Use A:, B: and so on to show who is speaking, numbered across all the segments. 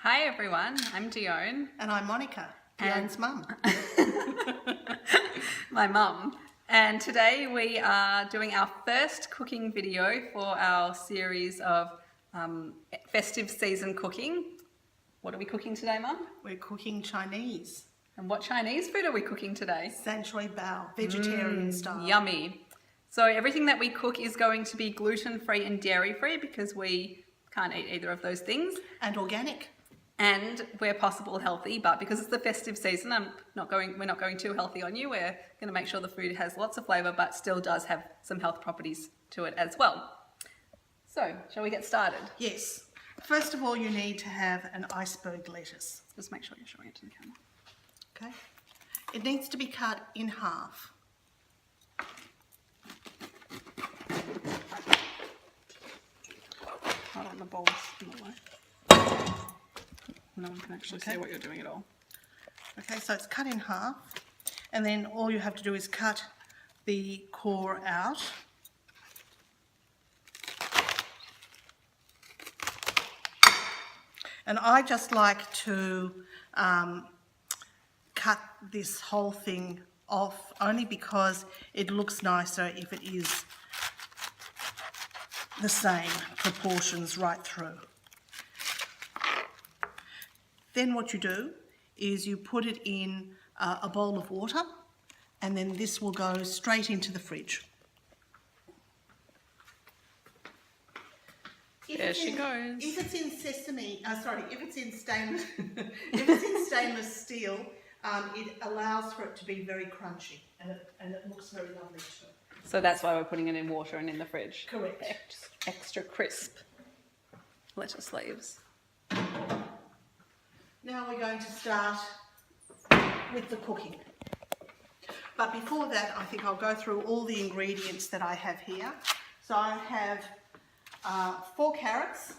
A: Hi everyone, I'm Dione.
B: And I'm Monica, Dion's mum.
A: My mum. And today we are doing our first cooking video for our series of festive season cooking. What are we cooking today, Mum?
B: We're cooking Chinese.
A: And what Chinese food are we cooking today?
B: Choi Bow, vegetarian style.
A: Yummy. So everything that we cook is going to be gluten-free and dairy-free because we can't eat either of those things.
B: And organic.
A: And where possible healthy, but because it's the festive season, we're not going too healthy on you. We're going to make sure the food has lots of flavour but still does have some health properties to it as well. So, shall we get started?
B: Yes. First of all, you need to have an iceberg lettuce.
A: Just make sure you're showing it to the camera.
B: Okay. It needs to be cut in half.
A: Hold on, the bowl's in the way. No one can actually see what you're doing at all.
B: Okay, so it's cut in half, and then all you have to do is cut the core out. And I just like to cut this whole thing off only because it looks nicer if it is the same proportions right through. Then what you do is you put it in a bowl of water, and then this will go straight into the fridge.
A: There she goes.
B: If it's in stainless, steel, it allows for it to be very crunchy, and it looks very lovely too.
A: So that's why we're putting it in water and in the fridge.
B: Correct.
A: Extra crisp lettuce leaves.
B: Now we're going to start with the cooking. But before that, I think I'll go through all the ingredients that I have here. So I have 4 carrots,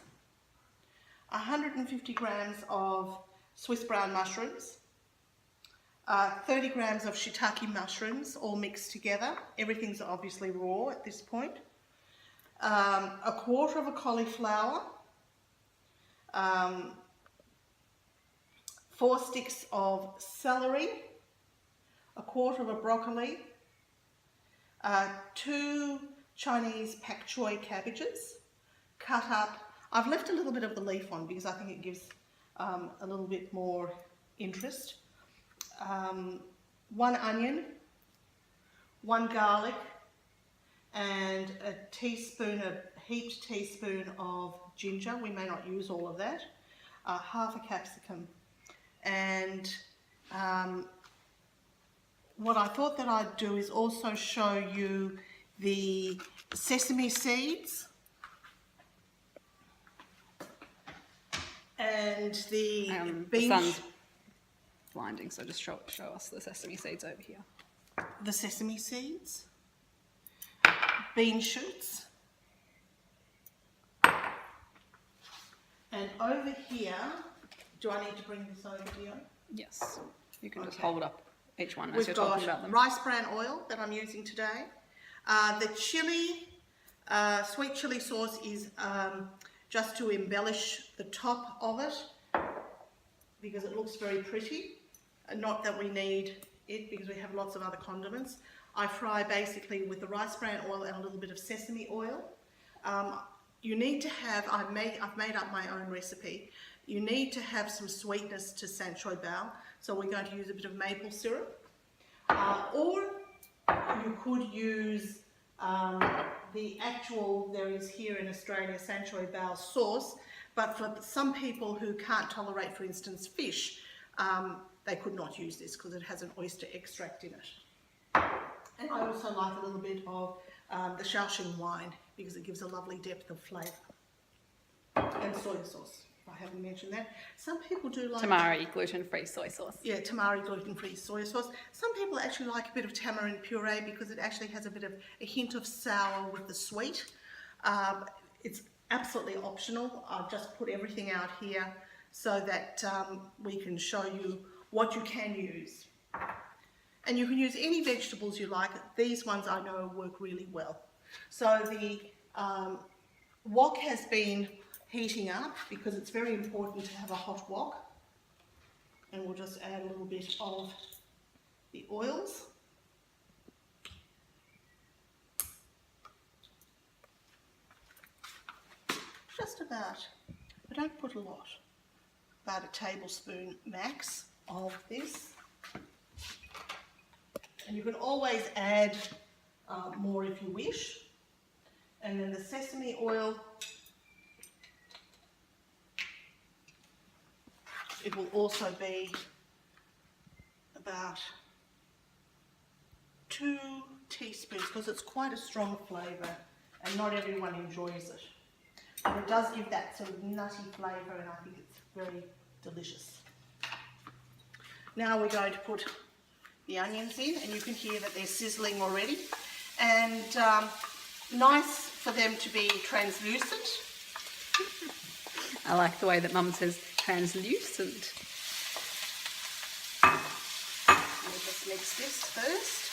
B: 150 grams of Swiss brown mushrooms, 30 grams of shiitake mushrooms, all mixed together. Everything's obviously raw at this point. A quarter of a cauliflower, 4 sticks of celery, a quarter of a broccoli, 2 Chinese pak choy cabbages, cut up. I've left a little bit of the leaf on because I think it gives a little bit more interest. 1 onion, 1 garlic, and a heaped teaspoon of ginger. We may not use all of that. Half a capsicum. And what I thought that I'd do is also show you the sesame seeds and the
A: The sun's blinding, so just show us the sesame seeds over here.
B: The sesame seeds, bean shoots, and over here, do I need to bring this over to you?
A: Yes, you can just hold up each one as
B: We've
A: you're
B: got
A: talking about them.
B: rice bran oil that I'm using today. The chili, sweet chili sauce is just to embellish the top of it because it looks very pretty. Not that we need it because we have lots of other condiments. I fry basically with the rice bran oil and a little bit of sesame oil. You need to have, I've made up my own recipe. You need to have some sweetness to Choi Bow, so we're going to use a bit of maple syrup. Or you could use the actual, there is here in Australia, Choi Bow sauce, but for some people who can't tolerate, for instance, fish, they could not use this because it has an oyster extract in it. And I also like a little bit of the Shaoxing wine because it gives a lovely depth of flavour. And soy sauce. I haven't mentioned that. Some people do like
A: Tamari gluten-free soy sauce.
B: Yeah, tamari gluten-free soy sauce. Some people actually like a bit of tamarind puree because it actually has a hint of sour with the sweet. It's absolutely optional. I've just put everything out here so that we can show you what you can use. And you can use any vegetables you like. These ones I know work really well. So the wok has been heating up because it's very important to have a hot wok. And we'll just add a little bit of the oils. Just about, I don't put a lot, about a tablespoon max of this. And you can always add more if you wish. And then the sesame oil, it will also be about 2 teaspoons because it's quite a strong flavour and not everyone enjoys it. But it does give that sort of nutty flavour and I think it's very delicious. Now we're going to put the onions in and you can hear that they're sizzling already. And nice for them to be translucent.
A: I like the way that Mum says translucent.
B: We'll just mix this first.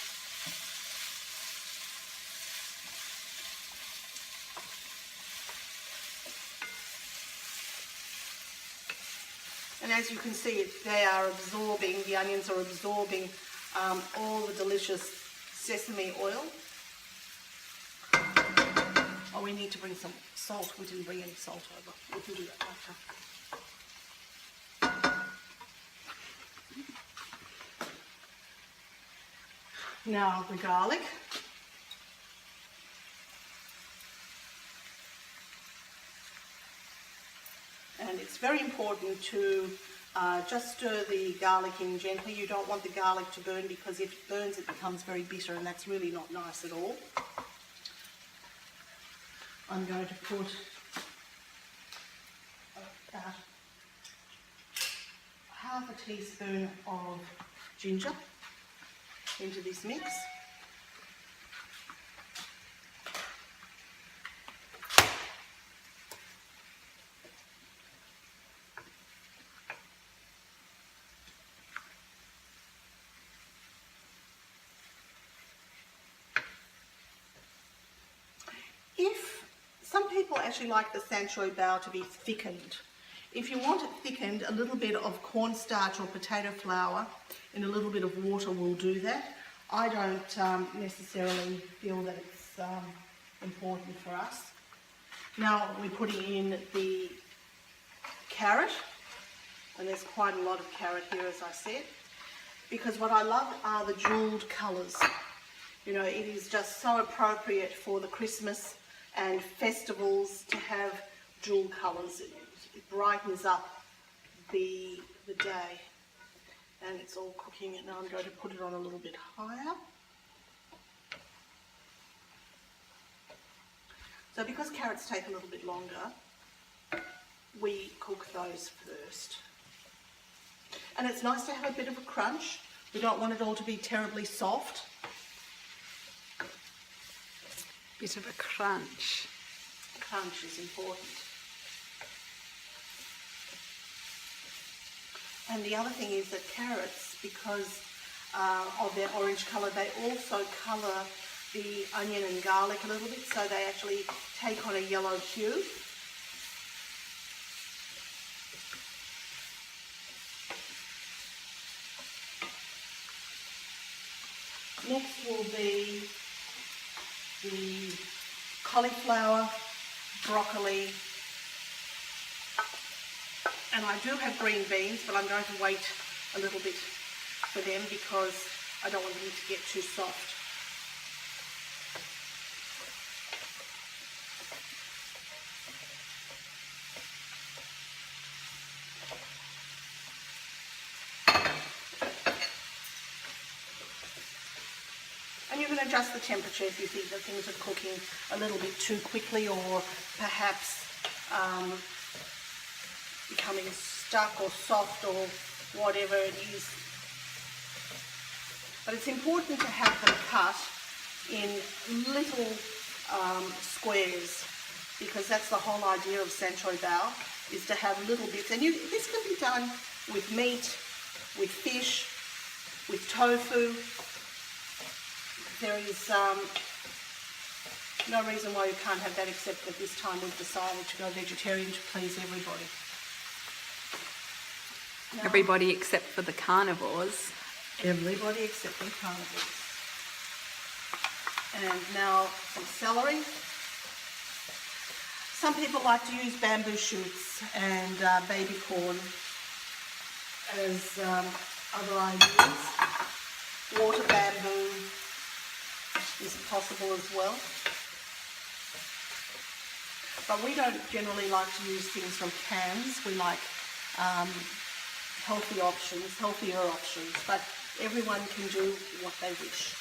B: And as you can see, they are absorbing, the onions are absorbing all the delicious sesame oil. Oh, we need to bring some salt. We didn't bring any salt over. We can do that later. Now the garlic. And it's very important to just stir the garlic in gently. You don't want the garlic to burn because if it burns it becomes very bitter and that's really not nice at all. I'm going to put about half a teaspoon of ginger into this mix. Some people actually like the Choi Bow to be thickened. If you want it thickened, a little bit of cornstarch or potato flour and a little bit of water will do that. I don't necessarily feel that it's important for us. Now we're putting in the carrot, and there's quite a lot of carrot here as I said, because what I love are the jeweled colours. You know, it is just so appropriate for the Christmas and festivals to have dual colours. It brightens up the day. And it's all cooking, and now I'm going to put it on a little bit higher. So because carrots take a little bit longer, we cook those first. And it's nice to have a bit of a crunch. We don't want it all to be terribly soft.
A: Bit of a crunch.
B: Crunch is important. And the other thing is that carrots, because of their orange colour, they also colour the onion and garlic a little bit, so they actually take on a yellow hue. Next will be the cauliflower, broccoli, and I do have green beans, but I'm going to wait a little bit for them because I don't want them to get too soft. And you can adjust the temperature if you think that things are cooking a little bit too quickly or perhaps becoming stuck or soft or whatever it is. But it's important to have them cut in little squares, because that's the whole idea of Choi Bow, is to have little bits. And this can be done with meat, with fish, with tofu. There is No reason why you can't have that, except that this time we've decided to go vegetarian to please everybody. Now,
A: Everybody except for the carnivores.
B: everybody except the carnivores. And now some celery. Some people like to use bamboo shoots and baby corn as other ideas. Water bamboo is possible as well. But we don't generally like to use things from cans. We like healthier options, but everyone can do what they wish.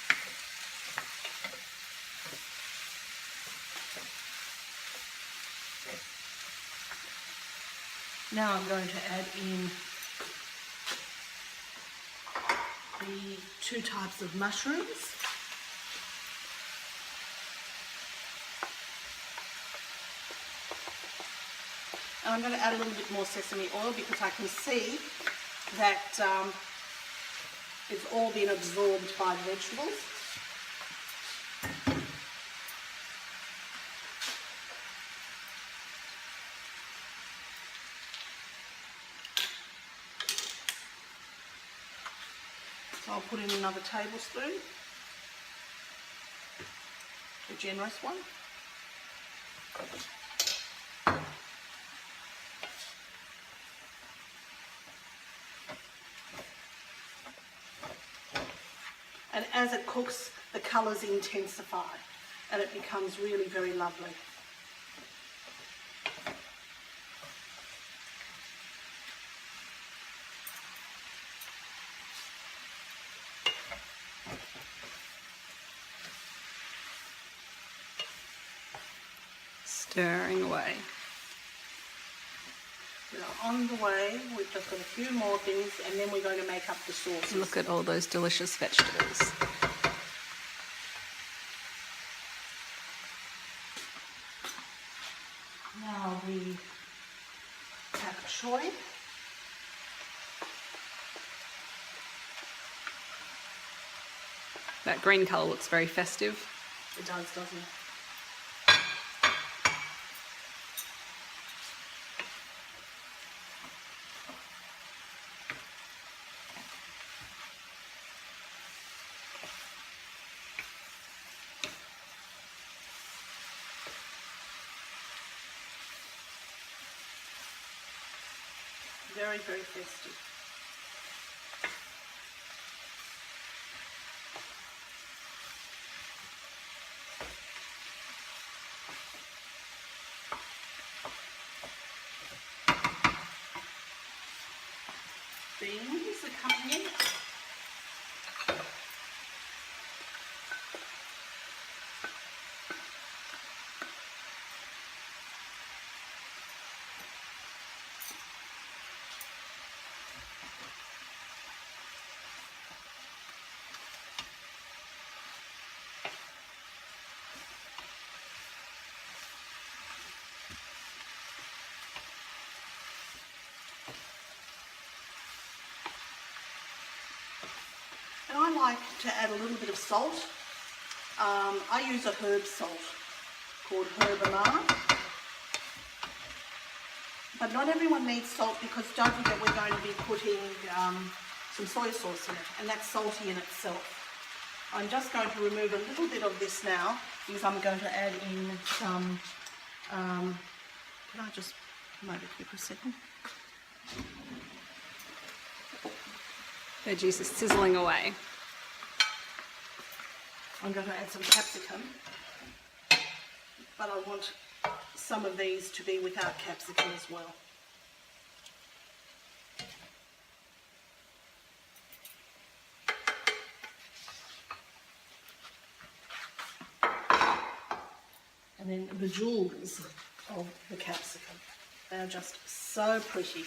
B: Now I'm going to add in the 2 types of mushrooms. And I'm going to add a little bit more sesame oil because I can see that it's all been absorbed by the vegetables. So I'll put in another tablespoon, a generous one. And as it cooks, the colours intensify and it becomes really very lovely.
A: Stirring away.
B: Now on the way, we've just got a few more things and then we're going to make up the sauces.
A: Look at all those delicious vegetables.
B: Now the pak choy.
A: That green colour looks very festive.
B: It does, doesn't it? Very, very festive. Beans accompanying. And I like to add a little bit of salt. I use a herb salt called Herbamar. But not everyone needs salt because don't forget we're going to be putting some soy sauce in it, and that's salty in itself. I'm just going to remove a little bit of this now because I'm going to add in some, can I just come over here for a second?
A: Veggies are sizzling away.
B: I'm going to add some capsicum, but I want some of these to be without capsicum as well. And then the jewels of the capsicum. They are just so pretty.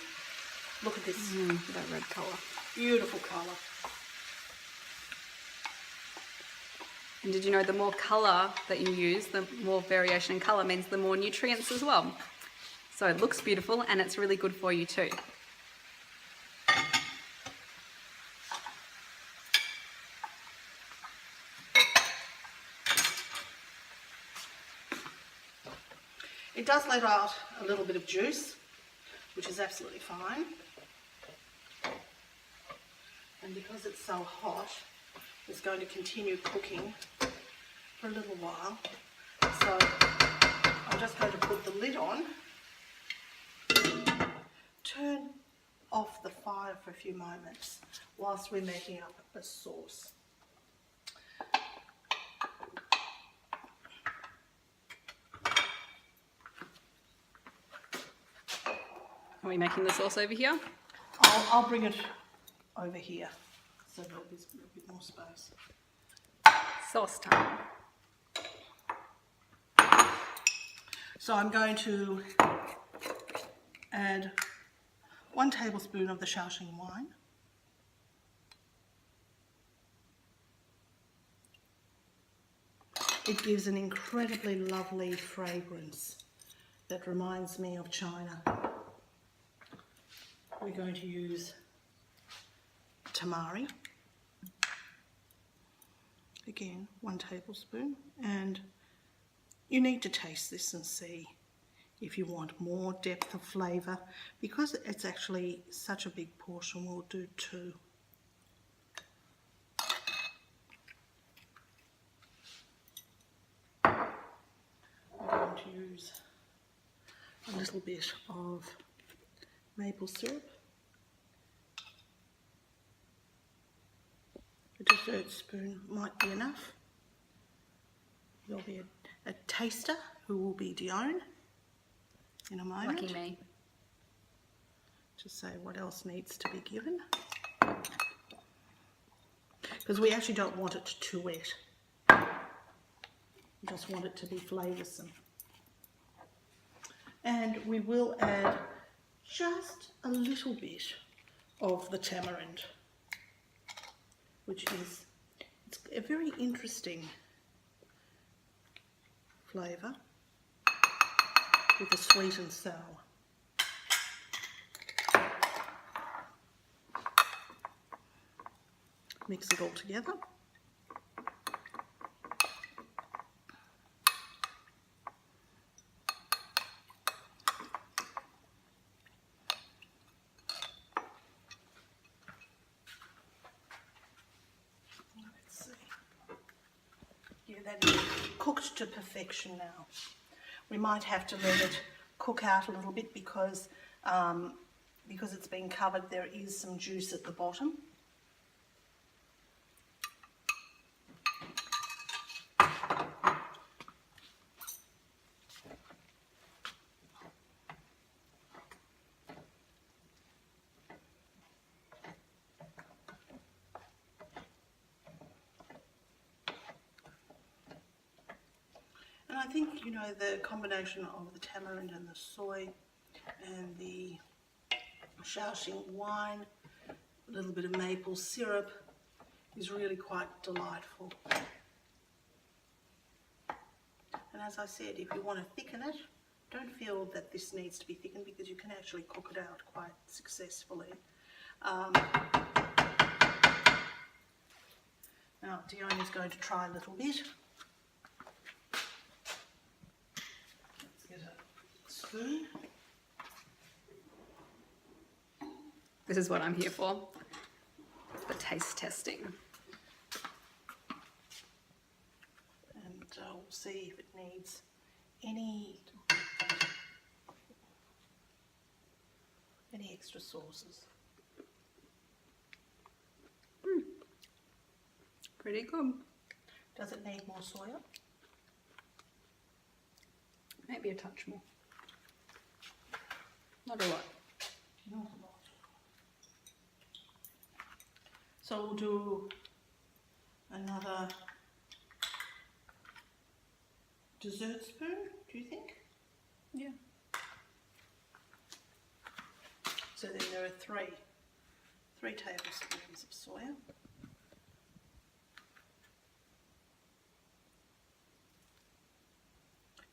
B: Look at this.
A: That red colour.
B: Beautiful colour.
A: And did you know the more colour that you use, the more variation in colour means the more nutrients as well. So it looks beautiful and it's really good for you too.
B: It does let out a little bit of juice, which is absolutely fine. And because it's so hot, it's going to continue cooking for a little while. So I'm just going to put the lid on, turn off the fire for a few moments whilst we're making up a sauce.
A: Are we making the sauce over here?
B: I'll bring it over here so there'll be a bit more space.
A: Sauce time.
B: So I'm going to add 1 tablespoon of the Shaoxing wine. It gives an incredibly lovely fragrance that reminds me of China. We're going to use tamari. Again, 1 tablespoon, and you need to taste this and see if you want more depth of flavour. Because it's actually such a big portion, we'll do 2. I'm going to use a little bit of maple syrup. A dessert spoon might be enough. There'll be a taster who will be Dion in a moment.
A: Lucky me.
B: To say what else needs to be given. Because we actually don't want it too wet. We just want it to be flavoursome. And we will add just a little bit of the tamarind, which is a very interesting flavour with the sweet and sour. Mix it all together. That is cooked to perfection now. We might have to let it cook out a little bit because it's been covered, there is some juice at the bottom. I think, you know, the combination of the tamarind and the soy and the Shaoxing wine, a little bit of maple syrup is really quite delightful. And as I said, if you want to thicken it, don't feel that this needs to be thickened because you can actually cook it out quite successfully. Now Dion is going to try a little bit. Spoon.
A: This is what I'm here for, the taste testing.
B: And we'll see if it needs any extra sauces.
A: Pretty good.
B: Does it need more soya?
A: Maybe a touch more. Not a lot.
B: Not a lot. So we'll do another dessert spoon, do you think?
A: Yeah.
B: So then there are three tablespoons of soya.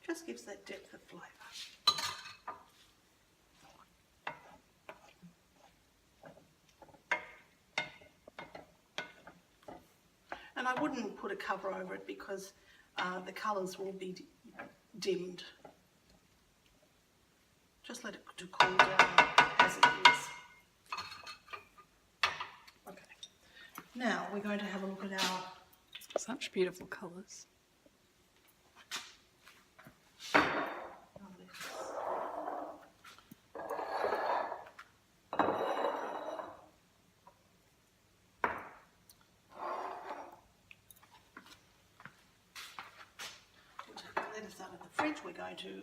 B: Just gives that depth of flavour. And I wouldn't put a cover over it because the colours will be dimmed. just let it to cool down as it is. Okay. Now we're going to have a look at our
A: Such beautiful colours.
B: lettuce out of the fridge. We're going to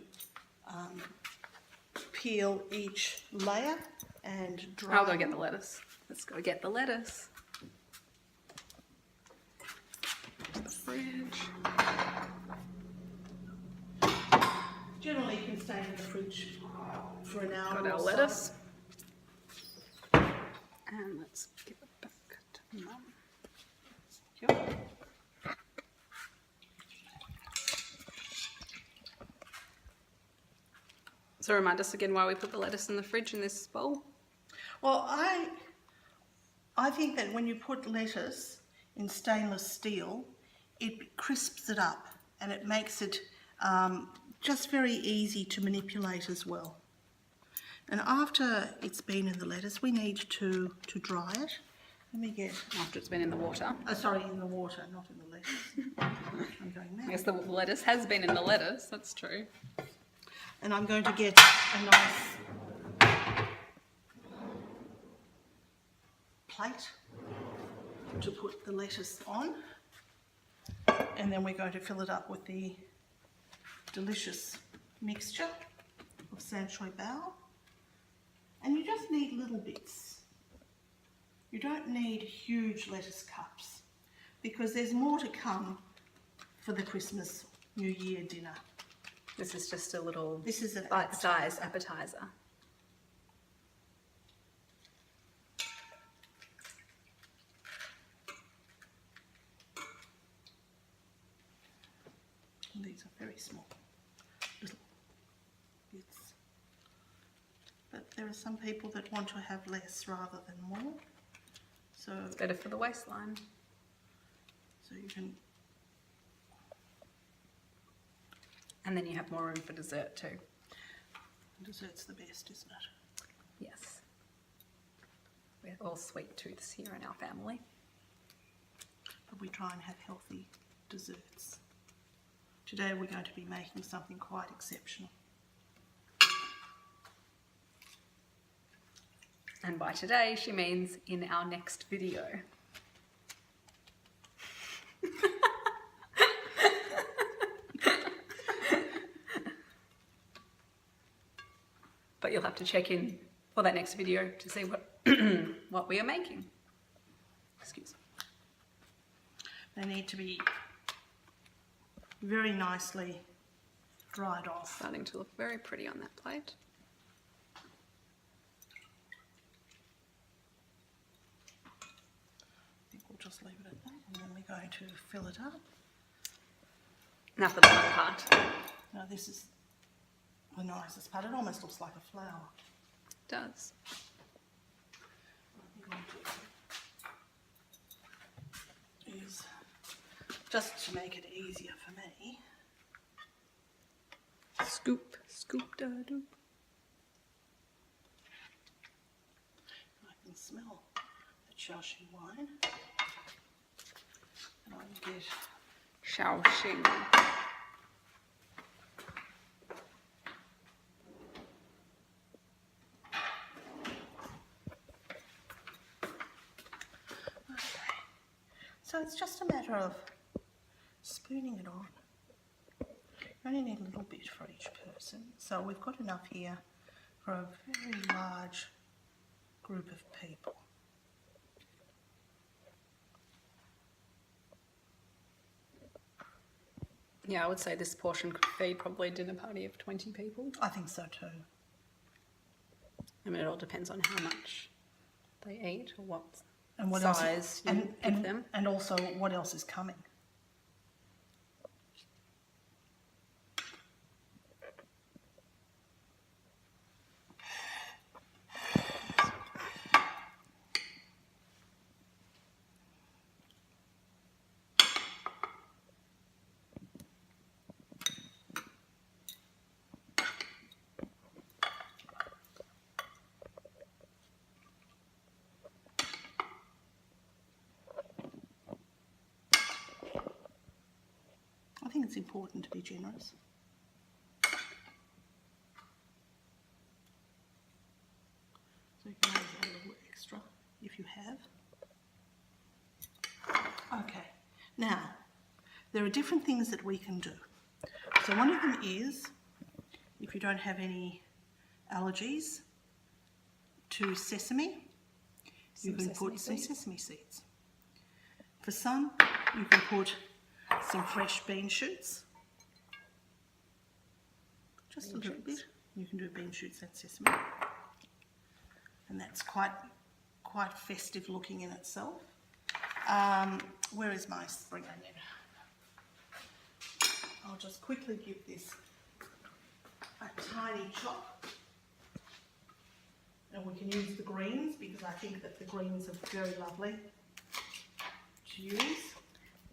B: peel each layer and dry.
A: I'll go get the lettuce. Let's go get the lettuce. To the fridge.
B: Generally, you can stay in the fridge for an hour.
A: Got our
B: or so.
A: lettuce. And let's give it back to Mum. Thank you. So remind us again why we put the lettuce in the fridge in this bowl.
B: Well, I think that when you put lettuce in stainless steel, it crisps it up and it makes it just very easy to manipulate as well. And after it's been in the lettuce, we need to dry it. Let me get...
A: After it's been in the water.
B: Oh, sorry, in the water, not in the lettuce. I'm going mad.
A: Yes, the lettuce has been in the lettuce, that's true.
B: And I'm going to get a nice plate to put the lettuce on, and then we're going to fill it up with the delicious mixture of Choi Bow. And you just need little bits. You don't need huge lettuce cups because there's more to come for the Christmas New Year dinner.
A: This is just a little
B: An
A: bite-sized appetizer.
B: And these are very small little bits. But there are some people that want to have less rather than more. So
A: It's better for the waistline.
B: So you can...
A: And then you have more room for dessert too.
B: Dessert's the best, isn't it?
A: Yes. We're all sweet tooths here in our family.
B: But we try and have healthy desserts. Today we're going to be making something quite exceptional.
A: And by today, she means in our next video. But you'll have to check in for that next video to see what we are making. Excuse me.
B: They need to be very nicely dried off.
A: Starting to look very pretty on that plate.
B: I think we'll just leave it at that, and then we're going to fill it up.
A: Now for the fun part.
B: Now this is the nicest part. It almost looks like a flower.
A: It does.
B: What I'm going to do is, just to make it easier for me,
A: Scoop, scoop, da doop.
B: I can smell the Shaoxing wine. And I'll get
A: Shaoxing.
B: So it's just a matter of spooning it on. You only need a little bit for each person. So we've got enough here for a very large group of people.
A: Yeah, I would say this portion could feed probably a dinner party of 20 people.
B: I think so too.
A: I mean, it all depends on how much they eat or what
B: And what
A: size
B: else,
A: you give them.
B: and also what else is coming. it's important to be generous. So you can always add a little extra if you have. Okay, now there are different things that we can do. So one of them is, if you don't have any allergies to sesame, you can put some sesame seeds. For some, you can put some fresh bean shoots. Just a little bit. You can do bean shoots and sesame. And that's quite festive looking in itself. Where is my spring onion? I'll just quickly give this a tiny chop. And we can use the greens because I think that the greens are very lovely to use.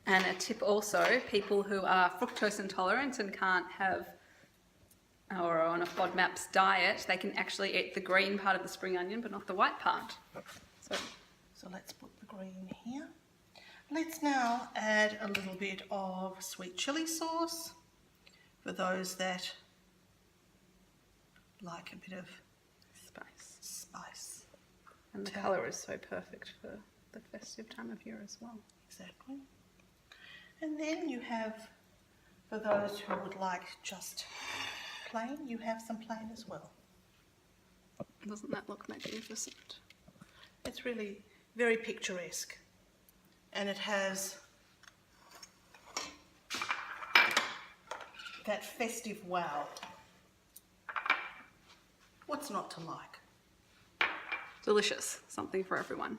A: And a tip also, people who are fructose intolerant and can't have or are on a FODMAP's diet, they can actually eat the green part of the spring onion but not the white part.
B: So let's put the green here. Let's now add a little bit of sweet chili sauce for those that like a bit of spice.
A: And the colour is so perfect for the festive time of year as well.
B: Exactly. And then you have, for those who would like just plain, you have some plain as well.
A: Doesn't that look magnificent?
B: It's really very picturesque. And it has that festive wow. What's not to like?
A: Delicious. Something for everyone.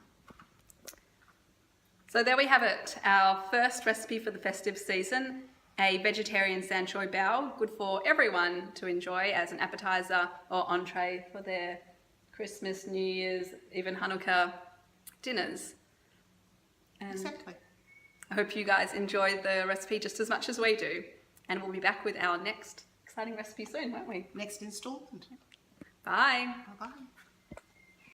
A: So there we have it. Our first recipe for the festive season. A vegetarian Choi Bow. Good for everyone to enjoy as an appetizer or entree for their Christmas, New Year's, even Hanukkah dinners. And
B: Exactly.
A: I hope you guys enjoyed the recipe just as much as we do. And we'll be back with our next exciting recipe soon, won't we?
B: Next installment.
A: Bye.
B: Bye-bye.